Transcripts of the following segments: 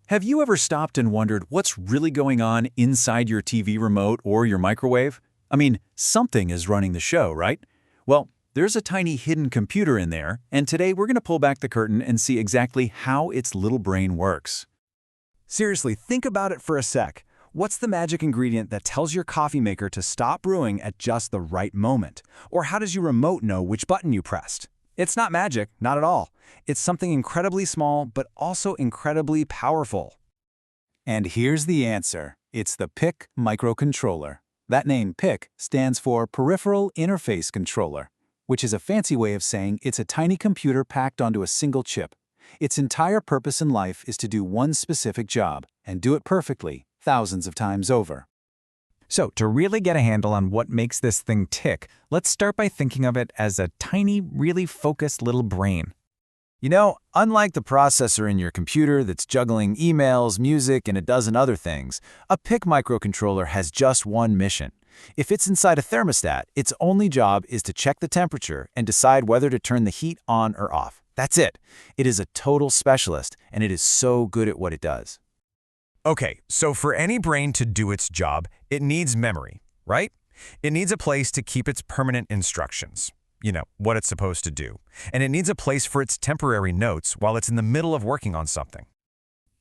Have you ever stopped and wondered what's really going on inside your TV remote or your microwave? I mean, something is running the show, right? Well, there's a tiny hidden computer in there, and today we're going to pull back the curtain and see exactly how its little brain works. Seriously, think about it for a sec. What's the magic ingredient that tells your coffee maker to stop brewing at just the right moment? Or how does your remote know which button you pressed? It's not magic, not at all. It's something incredibly small, but also incredibly powerful. And here's the answer. It's the PIC microcontroller. That name, PIC, stands for Peripheral Interface Controller, which is a fancy way of saying it's a tiny computer packed onto a single chip. Its entire purpose in life is to do one specific job, and do it perfectly, thousands of times over. So, to really get a handle on what makes this thing tick, let's start by thinking of it as a tiny, really focused little brain. You know, unlike the processor in your computer that's juggling emails, music, and a dozen other things, a PIC microcontroller has just one mission. If it's inside a thermostat, its only job is to check the temperature and decide whether to turn the heat on or off. That's it. It is a total specialist, and it is so good at what it does. Okay, so for any brain to do its job, it needs memory, right? It needs a place to keep its permanent instructions. You know, what it's supposed to do. And it needs a place for its temporary notes while it's in the middle of working on something.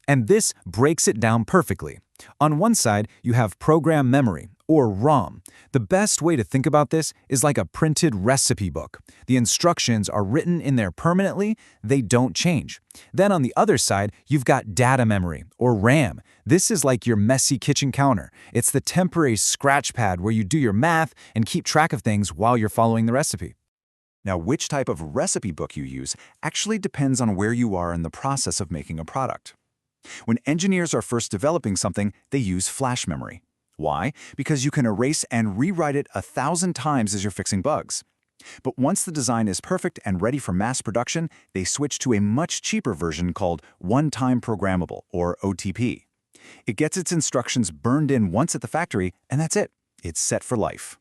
And this breaks it down perfectly. On one side, you have program memory, or ROM. The best way to think about this is like a printed recipe book. The instructions are written in there permanently, they don't change. Then on the other side, you've got data memory, or RAM. This is like your messy kitchen counter. It's the temporary scratch pad where you do your math and keep track of things while you're following the recipe. Now, which type of recipe book you use actually depends on where you are in the process of making a product. When engineers are first developing something, they use flash memory. Why? Because you can erase and rewrite it 1,000 times as you're fixing bugs. But once the design is perfect and ready for mass production, they switch to a much cheaper version called one-time programmable, or OTP. It gets its instructions burned in once at the factory, and that's it. It's set for life.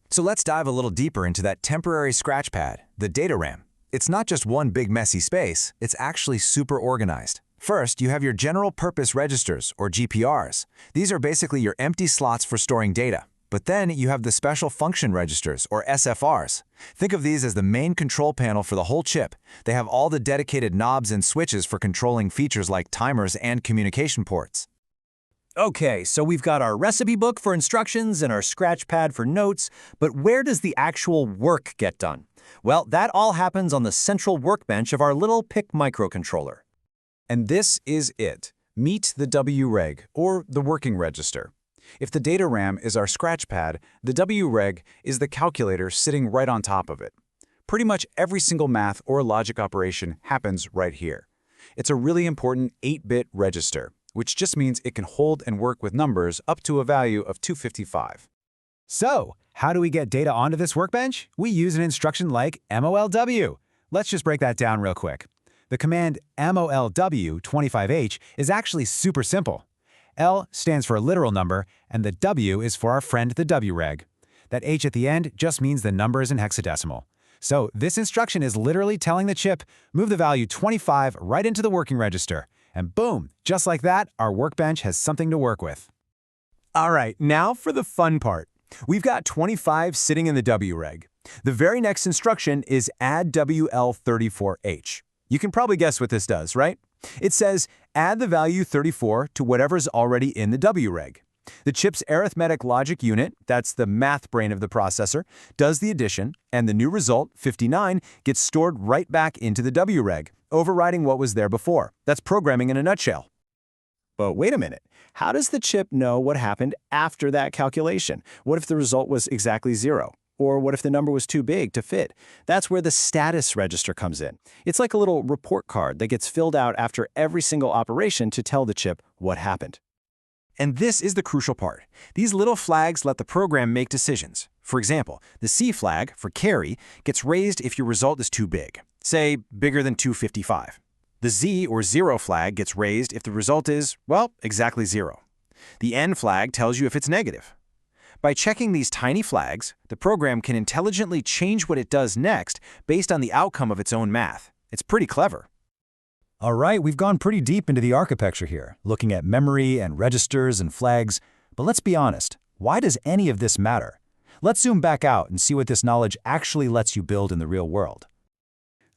So let's dive a little deeper into that temporary scratch pad, the data RAM. It's not just one big messy space, it's actually super organized. First, you have your general purpose registers, or GPRs. These are basically your empty slots for storing data. But then you have the special function registers, or SFRs. Think of these as the main control panel for the whole chip. They have all the dedicated knobs and switches for controlling features like timers and communication ports. Okay, so we've got our recipe book for instructions and our scratch pad for notes, but where does the actual work get done? Well, that all happens on the central workbench of our little PIC microcontroller. And this is it. Meet the WREG, or the working register. If the data RAM is our scratch pad, the WREG is the calculator sitting right on top of it. Pretty much every single math or logic operation happens right here. It's a really important 8-bit register, which just means it can hold and work with numbers up to a value of 255. So, how do we get data onto this workbench? We use an instruction like MOLW. Let's just break that down real quick. The command MOLW25H is actually super simple. L stands for a literal number, and the W is for our friend the WREG. That H at the end just means the number is in hexadecimal. So this instruction is literally telling the chip, move the value 25 right into the working register. And boom, just like that, our workbench has something to work with. All right, now for the fun part. We've got 25 sitting in the WREG. The very next instruction is add WL34H. You can probably guess what this does, right? It says, add the value 34 to whatever's already in the WREG. The chip's arithmetic logic unit, that's the math brain of the processor, does the addition, and the new result, 59, gets stored right back into the WREG, overriding what was there before. That's programming in a nutshell. But wait a minute. How does the chip know what happened after that calculation? What if the result was exactly 0? Or what if the number was too big to fit? That's where the status register comes in. It's like a little report card that gets filled out after every single operation to tell the chip what happened. And this is the crucial part. These little flags let the program make decisions. For example, the C flag, for carry, gets raised if your result is too big, say bigger than 255. The Z or 0 flag gets raised if the result is, well, exactly 0. The N flag tells you if it's negative. By checking these tiny flags, the program can intelligently change what it does next based on the outcome of its own math. It's pretty clever. All right, we've gone pretty deep into the architecture here, looking at memory and registers and flags. But let's be honest, why does any of this matter? Let's zoom back out and see what this knowledge actually lets you build in the real world.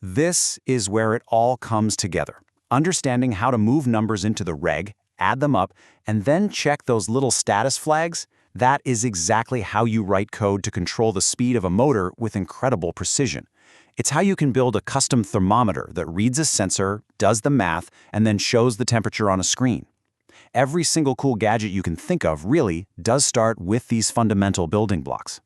This is where it all comes together. Understanding how to move numbers into the reg, add them up, and then check those little status flags, that is exactly how you write code to control the speed of a motor with incredible precision. It's how you can build a custom thermometer that reads a sensor, does the math, and then shows the temperature on a screen. Every single cool gadget you can think of really does start with these fundamental building blocks.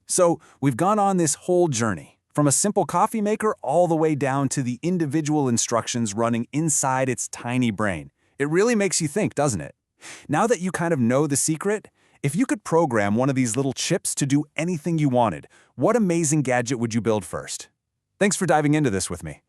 So we've gone on this whole journey, from a simple coffee maker all the way down to the individual instructions running inside its tiny brain. It really makes you think, doesn't it? Now that you kind of know the secret, if you could program one of these little chips to do anything you wanted, what amazing gadget would you build first? Thanks for diving into this with me.